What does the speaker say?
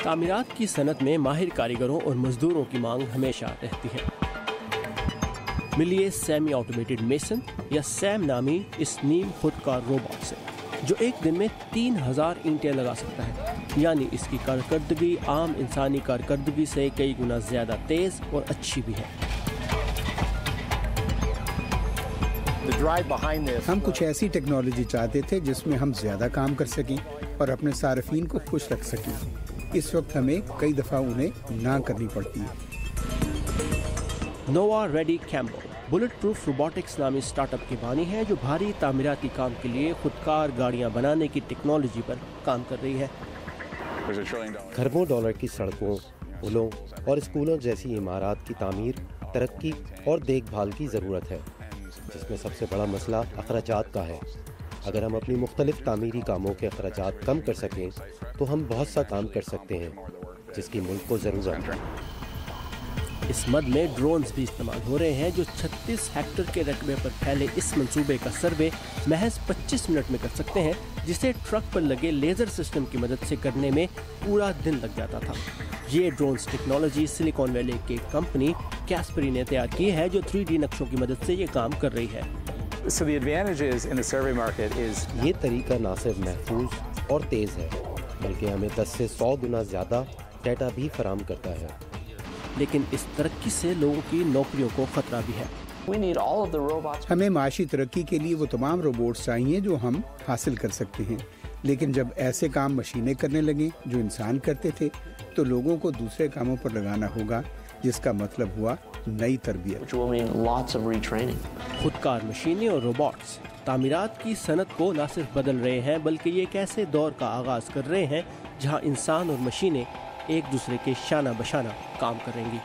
تعمیرات کی صنعت میں ماہر کاریگروں اور مزدوروں کی مانگ ہمیشہ رہتی ہے۔ ملیے سیمی آٹومیٹڈ میسن یا سیم نامی اس نیم خود کار روبوٹ سے جو ایک دن میں 3000 اینٹیں لگا سکتا ہے، یعنی اس کی کارکردگی عام انسانی کارکردگی سے کئی گنا زیادہ تیز اور اچھی بھی ہے۔ ہم کچھ ایسی ٹیکنالوجی چاہتے تھے جس میں ہم زیادہ کام کر سکیں اور اپنے صارفین کو خوش رکھ سکیں۔ اس وقت ہمیں کئی دفعہ انہیں نہ کرنی پڑتی ہے۔ Nova Reddy Campbell bulletproof robotics نامی اسٹارٹ اپ کی بانی ہے جو بھاری تعمیراتی کام کے لیے خودکار گاڑیاں بنانے کی ٹیکنالوجی پر کام کر رہی ہے۔ کھربوں ڈالر کی سڑکوں، پلوں اور اسکولوں جیسی عمارات کی تعمیر، ترقی اور دیکھ بھال کی ضرورت ہے، جس میں سب سے بڑا مسئلہ اخراجات کا ہے۔ اگر ہم اپنی مختلف تعمیری کاموں کے اخراجات کم کر سکیں تو ہم بہت سا کام کر سکتے ہیں جس کی ملک کو ضرورت ہے۔ اس مد میں ڈرونز بھی استعمال ہو رہے ہیں جو 36 ہیکٹر کے رقبے پر پھیلے اس منصوبے کا سروے محض 25 منٹ میں کر سکتے ہیں، جسے ٹرک پر لگے لیزر سسٹم کی مدد سے کرنے میں پورا دن لگ جاتا تھا۔ یہ ڈرونز ٹیکنالوجی سلیکون ویلی کی کمپنی کیسپری نے تیار کی ہے جو 3D نقشوں کی مدد سے یہ کام کر رہی ہے۔ یہ طریقہ نہ صرف محفوظ اور تیز ہے بلکہ ہمیں 10 سے 100 گنا زیادہ ڈیٹا بھی فراہم کرتا ہے، لیکن اس ترقی سے لوگوں کی نوکریوں کو خطرہ بھی ہے۔ ہمیں معاشی ترقی کے لیے وہ تمام روبوٹس چاہیے جو ہم حاصل کر سکتے ہیں، لیکن جب ایسے کام مشینیں کرنے لگیں جو انسان کرتے تھے تو لوگوں کو دوسرے کاموں پر لگانا ہوگا، جس کا مطلب ہوا نئی تربیت۔ خودکار مشینیں اور روبوٹس تعمیرات کی صنعت کو نہ صرف بدل رہے ہیں بلکہ یہ ایک ایسے دور کا آغاز کر رہے ہیں جہاں انسان اور مشینیں ایک دوسرے کے شانہ بشانہ کام کریں گی۔